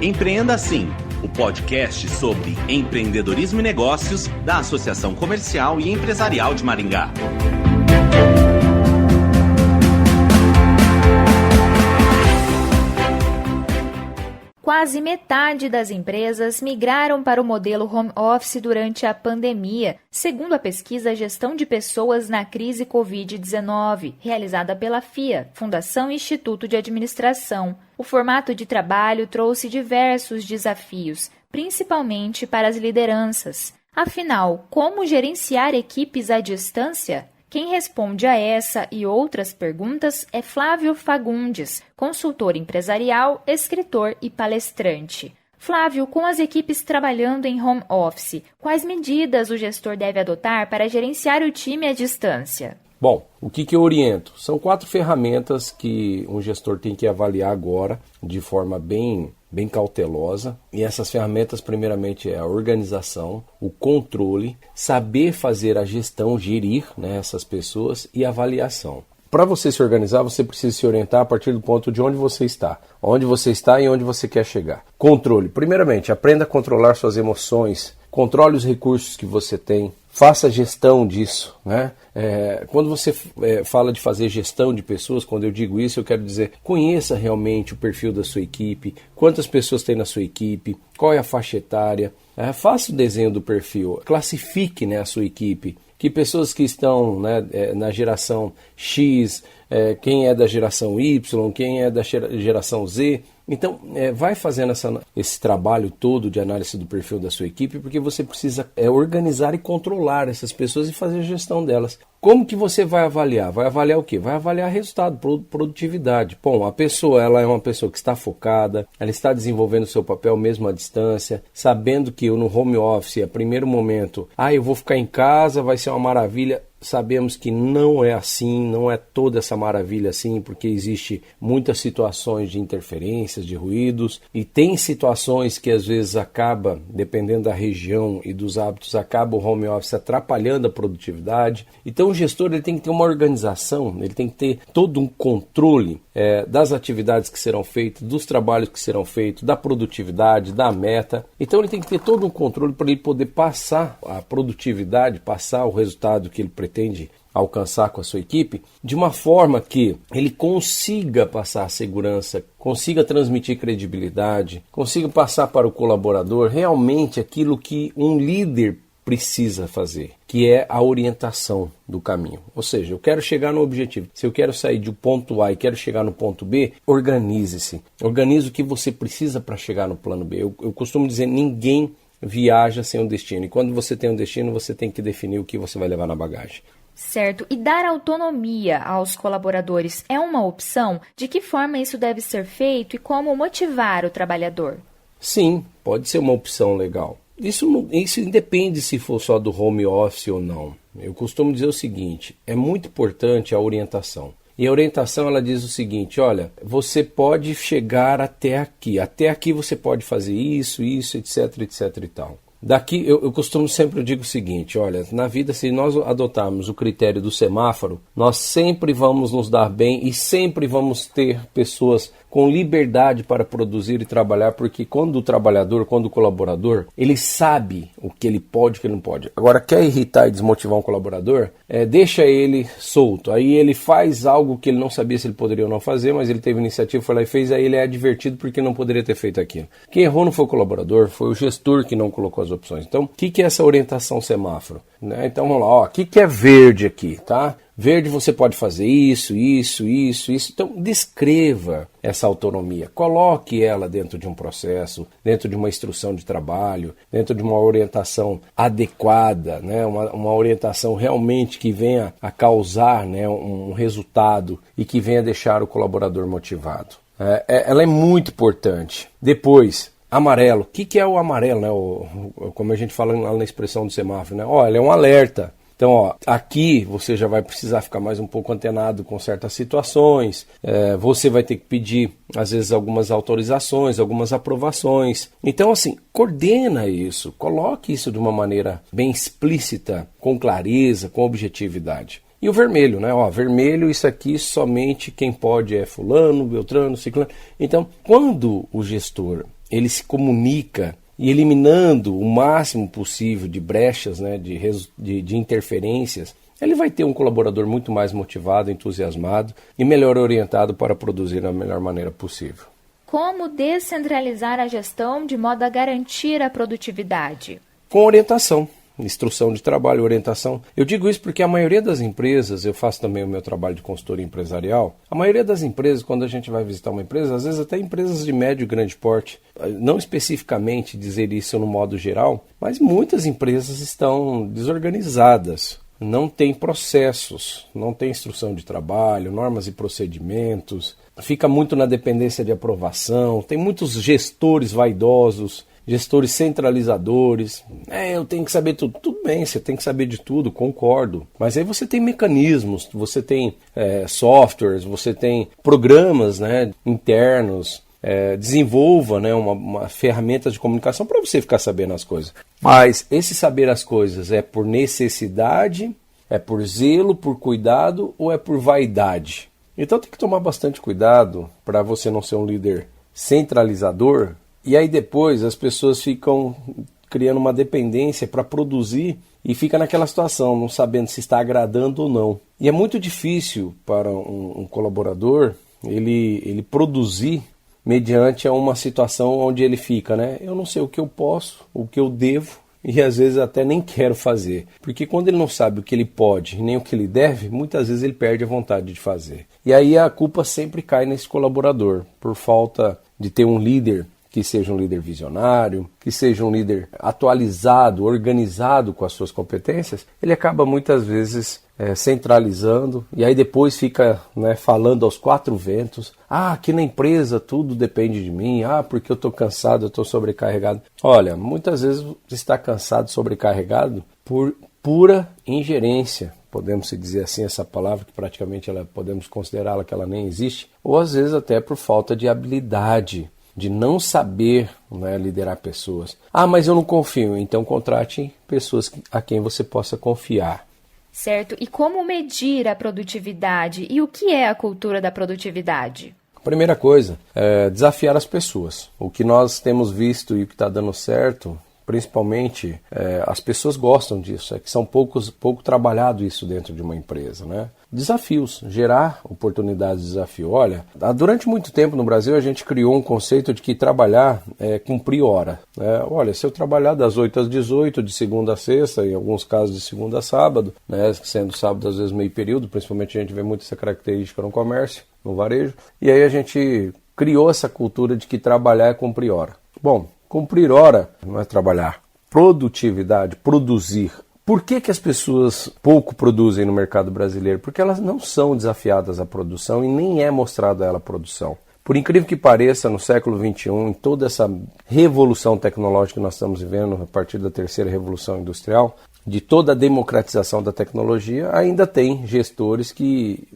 Empreenda Sim, o podcast sobre empreendedorismo e negócios da Associação Comercial e Empresarial de Maringá. Quase metade das empresas migraram para o modelo home office durante a pandemia, segundo a pesquisa Gestão de Pessoas na Crise Covid-19, realizada pela FIA, Fundação Instituto de Administração. O formato de trabalho trouxe diversos desafios, principalmente para as lideranças. Afinal, como gerenciar equipes à distância? Quem responde a essa e outras perguntas é Flávio Fagundes, consultor empresarial, escritor e palestrante. Flávio, com as equipes trabalhando em home office, quais medidas o gestor deve adotar para gerenciar o time à distância? Bom, o que eu oriento? São 4 ferramentas que um gestor tem que avaliar agora de forma bem cautelosa. E essas ferramentas, primeiramente, é a organização, o controle, saber fazer a gestão, gerir, essas pessoas e a avaliação. Para você se organizar, você precisa se orientar a partir do ponto de onde você está e onde você quer chegar. Controle. Primeiramente, aprenda a controlar suas emoções, controle os recursos que você tem, faça gestão disso, Quando você fala de fazer gestão de pessoas, quando eu digo isso, eu quero dizer, conheça realmente o perfil da sua equipe, quantas pessoas tem na sua equipe, qual é a faixa etária, faça o desenho do perfil, classifique a sua equipe, que pessoas que estão na geração X, quem é da geração Y, quem é da geração Z. Então, vai fazendo esse trabalho todo de análise do perfil da sua equipe, porque você precisa organizar e controlar essas pessoas e fazer a gestão delas. Como que você vai avaliar? Vai avaliar o quê? Vai avaliar resultado, produtividade. Bom, a pessoa ela é uma pessoa que está focada, ela está desenvolvendo o seu papel mesmo à distância, sabendo que no home office, a primeiro momento, eu vou ficar em casa, vai ser uma maravilha. Sabemos que não é assim, não é toda essa maravilha assim, porque existe muitas situações de interferências, de ruídos, e tem situações que às vezes acaba, dependendo da região e dos hábitos, acaba o home office atrapalhando a produtividade. Então o gestor ele tem que ter uma organização, ele tem que ter todo um controle das atividades que serão feitas, dos trabalhos que serão feitos, da produtividade, da meta. Então ele tem que ter todo um controle para ele poder passar a produtividade, passar o resultado que ele pretende alcançar com a sua equipe, de uma forma que ele consiga passar segurança, consiga transmitir credibilidade, consiga passar para o colaborador realmente aquilo que um líder precisa fazer, que é a orientação do caminho. Ou seja, eu quero chegar no objetivo. Se eu quero sair do ponto A e quero chegar no ponto B, organize-se. Organize o que você precisa para chegar no plano B. Eu costumo dizer, ninguém viaja sem um destino. E quando você tem um destino, você tem que definir o que você vai levar na bagagem. Certo. E dar autonomia aos colaboradores é uma opção? De que forma isso deve ser feito e como motivar o trabalhador? Sim, pode ser uma opção legal. Isso independe se for só do home office ou não. Eu costumo dizer o seguinte, é muito importante a orientação. E a orientação ela diz o seguinte, olha, você pode chegar até aqui você pode fazer isso, etc, etc e tal. Daqui, eu costumo sempre, eu digo o seguinte, olha, na vida se nós adotarmos o critério do semáforo, nós sempre vamos nos dar bem e sempre vamos ter pessoas com liberdade para produzir e trabalhar, porque quando o colaborador, ele sabe o que ele pode e o que ele não pode. Agora, quer irritar e desmotivar um colaborador? Deixa ele solto. Aí ele faz algo que ele não sabia se ele poderia ou não fazer, mas ele teve iniciativa, foi lá e fez, aí ele é advertido porque não poderia ter feito aquilo. Quem errou não foi o colaborador, foi o gestor que não colocou as opções. Então, o que é essa orientação semáforo? Então, vamos lá, o que é verde aqui, tá? Verde você pode fazer isso. Então, descreva essa autonomia. Coloque ela dentro de um processo, dentro de uma instrução de trabalho, dentro de uma orientação adequada, uma orientação realmente que venha a causar um resultado e que venha deixar o colaborador motivado. Ela é muito importante. Depois, amarelo. O que é o amarelo? Como a gente fala lá na expressão do semáforo, ele é um alerta. Então, aqui você já vai precisar ficar mais um pouco antenado com certas situações, você vai ter que pedir, às vezes, algumas autorizações, algumas aprovações. Então, assim, coordena isso, coloque isso de uma maneira bem explícita, com clareza, com objetividade. E o vermelho, vermelho, isso aqui somente quem pode é fulano, beltrano, ciclano. Então, quando o gestor ele se comunica e eliminando o máximo possível de brechas, né, de interferências, ele vai ter um colaborador muito mais motivado, entusiasmado e melhor orientado para produzir da melhor maneira possível. Como descentralizar a gestão de modo a garantir a produtividade? Com orientação. Instrução de trabalho, orientação. Eu digo isso porque a maioria das empresas, eu faço também o meu trabalho de consultoria empresarial, a maioria das empresas, quando a gente vai visitar uma empresa, às vezes até empresas de médio e grande porte, não especificamente dizer isso no modo geral, mas muitas empresas estão desorganizadas, não tem processos, não tem instrução de trabalho, normas e procedimentos, fica muito na dependência de aprovação, tem muitos gestores vaidosos, gestores centralizadores, eu tenho que saber tudo. Tudo bem, você tem que saber de tudo, concordo. Mas aí você tem mecanismos, você tem softwares, você tem programas, né, internos, desenvolva, né, uma ferramenta de comunicação para você ficar sabendo as coisas. Mas esse saber as coisas é por necessidade, é por zelo, por cuidado ou é por vaidade? Então tem que tomar bastante cuidado para você não ser um líder centralizador. E aí depois as pessoas ficam criando uma dependência para produzir e fica naquela situação, não sabendo se está agradando ou não. E é muito difícil para um colaborador ele produzir mediante uma situação onde ele fica, né? Eu não sei o que eu posso, o que eu devo e às vezes até nem quero fazer. Porque quando ele não sabe o que ele pode nem o que ele deve, muitas vezes ele perde a vontade de fazer. E aí a culpa sempre cai nesse colaborador, por falta de ter um líder que seja um líder visionário, que seja um líder atualizado, organizado com as suas competências, ele acaba muitas vezes centralizando e aí depois fica, né, falando aos quatro ventos, aqui na empresa tudo depende de mim, porque eu estou cansado, eu estou sobrecarregado. Olha, muitas vezes você está cansado, sobrecarregado por pura ingerência, podemos dizer assim essa palavra, que praticamente podemos considerá-la que ela nem existe, ou às vezes até por falta de habilidade, de não saber, né, liderar pessoas. Mas eu não confio, então contrate pessoas a quem você possa confiar. Certo, e como medir a produtividade? E o que é a cultura da produtividade? A primeira coisa é desafiar as pessoas. O que nós temos visto e o que está dando certo, principalmente, as pessoas gostam disso, que são pouco trabalhado isso dentro de uma empresa, né? Desafios, gerar oportunidades de desafio. Olha, durante muito tempo no Brasil a gente criou um conceito de que trabalhar é cumprir hora, né? Olha, se eu trabalhar das 8 às 18, de segunda a sexta, em alguns casos de segunda a sábado, né? Sendo sábado às vezes meio período, principalmente a gente vê muito essa característica no comércio, no varejo, e aí a gente criou essa cultura de que trabalhar é cumprir hora. Bom, cumprir hora não é trabalhar. Produtividade, produzir. Por que as pessoas pouco produzem no mercado brasileiro? Porque elas não são desafiadas à produção e nem é mostrada a ela a produção. Por incrível que pareça, no século XXI, em toda essa revolução tecnológica que nós estamos vivendo, a partir da terceira revolução industrial, de toda a democratização da tecnologia, ainda tem gestores que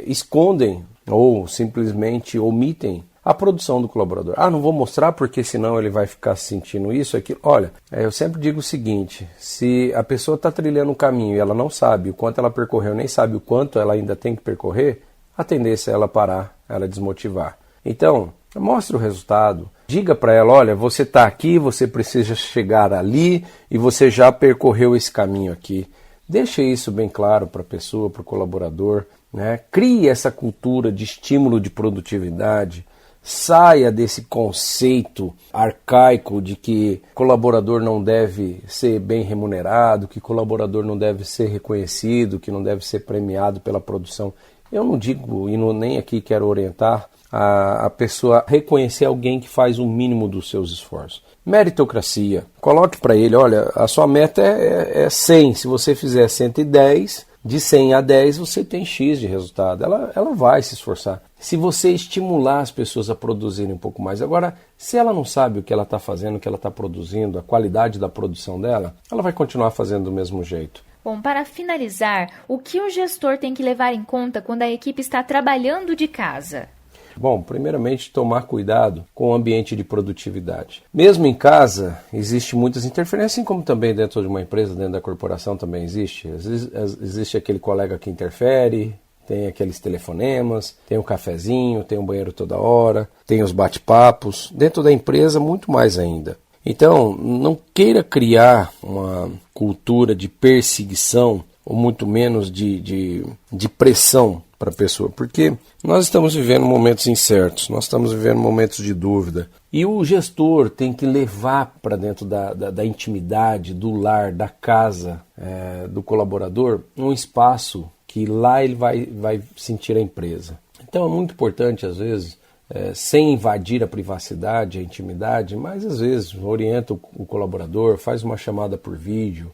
escondem ou simplesmente omitem a produção do colaborador. Não vou mostrar porque senão ele vai ficar sentindo isso, aquilo. Olha, eu sempre digo o seguinte, se a pessoa está trilhando um caminho e ela não sabe o quanto ela percorreu, nem sabe o quanto ela ainda tem que percorrer, a tendência é ela parar, ela desmotivar. Então, mostre o resultado, diga para ela, olha, você está aqui, você precisa chegar ali e você já percorreu esse caminho aqui. Deixe isso bem claro para a pessoa, para o colaborador, né? Crie essa cultura de estímulo de produtividade. Saia desse conceito arcaico de que colaborador não deve ser bem remunerado, que colaborador não deve ser reconhecido, que não deve ser premiado pela produção. Eu não digo, e nem aqui quero orientar a pessoa a reconhecer alguém que faz o mínimo dos seus esforços. Meritocracia. Coloque para ele, olha, a sua meta é 100, se você fizer 110... De 100 a 10 você tem X de resultado, ela vai se esforçar. Se você estimular as pessoas a produzirem um pouco mais. Agora, se ela não sabe o que ela está fazendo, o que ela está produzindo, a qualidade da produção dela, ela vai continuar fazendo do mesmo jeito. Bom, para finalizar, o que o gestor tem que levar em conta quando a equipe está trabalhando de casa? Bom, primeiramente tomar cuidado com o ambiente de produtividade. Mesmo em casa, existe muitas interferências, assim como também dentro de uma empresa, dentro da corporação também existe. Existe aquele colega que interfere, tem aqueles telefonemas, tem o cafezinho, tem o banheiro toda hora, tem os bate-papos. Dentro da empresa, muito mais ainda. Então, não queira criar uma cultura de perseguição ou muito menos de pressão para a pessoa, porque nós estamos vivendo momentos incertos, nós estamos vivendo momentos de dúvida, e o gestor tem que levar para dentro da intimidade, do lar, da casa do colaborador, um espaço que lá ele vai sentir a empresa. Então é muito importante, às vezes, sem invadir a privacidade, a intimidade, mas às vezes orienta o colaborador, faz uma chamada por vídeo,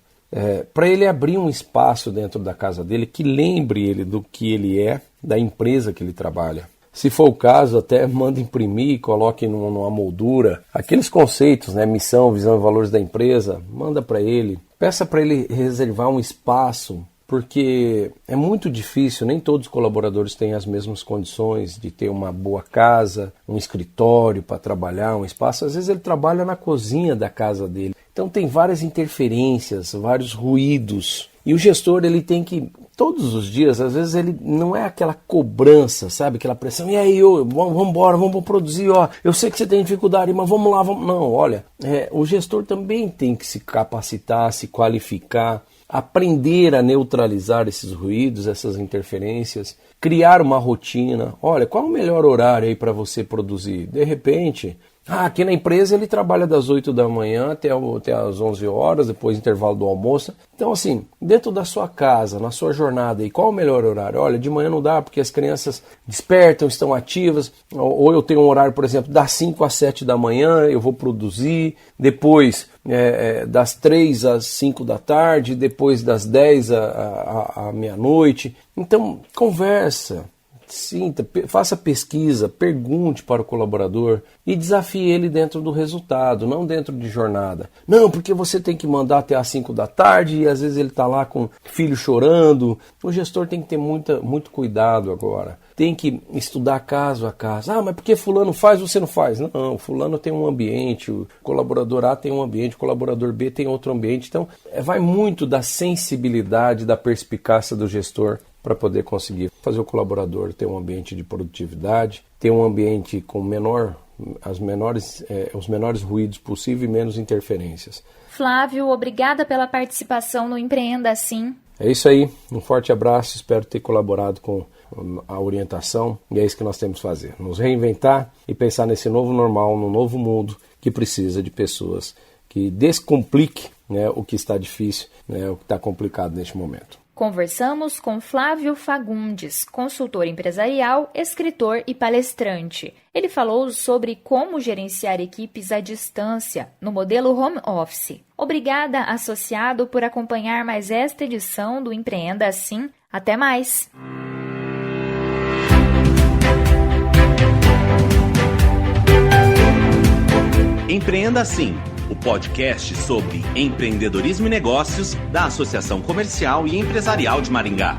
para ele abrir um espaço dentro da casa dele que lembre ele do que ele é, da empresa que ele trabalha. Se for o caso, até manda imprimir e coloque numa moldura aqueles conceitos, né, missão, visão e valores da empresa, manda para ele, peça para ele reservar um espaço, porque é muito difícil, nem todos os colaboradores têm as mesmas condições de ter uma boa casa, um escritório para trabalhar, um espaço. Às vezes ele trabalha na cozinha da casa dele. Então tem várias interferências, vários ruídos. E o gestor ele tem que, todos os dias, às vezes ele não é aquela cobrança, sabe? Aquela pressão, e aí, vamos embora, vamos produzir, ó, eu sei que você tem dificuldade, mas vamos lá, vamos... Não, olha, o gestor também tem que se capacitar, se qualificar, aprender a neutralizar esses ruídos, essas interferências, criar uma rotina. Olha, qual é o melhor horário aí para você produzir? De repente, aqui na empresa ele trabalha das 8 da manhã até as 11 horas, depois intervalo do almoço. Então assim, dentro da sua casa, na sua jornada aí, qual é o melhor horário? Olha, de manhã não dá porque as crianças despertam, estão ativas, ou eu tenho um horário, por exemplo, das 5 às 7 da manhã eu vou produzir, depois das 3 às 5 da tarde, depois das 10 à meia-noite. Então, conversa, sinta, faça pesquisa, pergunte para o colaborador e desafie ele dentro do resultado, não dentro de jornada. Não, porque você tem que mandar até às 5 da tarde e às vezes ele está lá com o filho chorando. O gestor tem que ter muito cuidado agora. Tem que estudar caso a caso. Mas porque fulano faz, você não faz? Não, fulano tem um ambiente, o colaborador A tem um ambiente, o colaborador B tem outro ambiente. Então, vai muito da sensibilidade, da perspicácia do gestor para poder conseguir fazer o colaborador ter um ambiente de produtividade, ter um ambiente com os menores ruídos possíveis e menos interferências. Flávio, obrigada pela participação no Empreenda Assim. É isso aí, um forte abraço, espero ter colaborado com a orientação, e é isso que nós temos que fazer, nos reinventar e pensar nesse novo normal, no novo mundo que precisa de pessoas que descompliquem, né, o que está difícil, né, o que está complicado neste momento. Conversamos com Flávio Fagundes, consultor empresarial, escritor e palestrante. Ele falou sobre como gerenciar equipes à distância, no modelo home office. Obrigada, associado, por acompanhar mais esta edição do Empreenda Assim. Até mais! Empreenda Assim, o podcast sobre empreendedorismo e negócios da Associação Comercial e Empresarial de Maringá.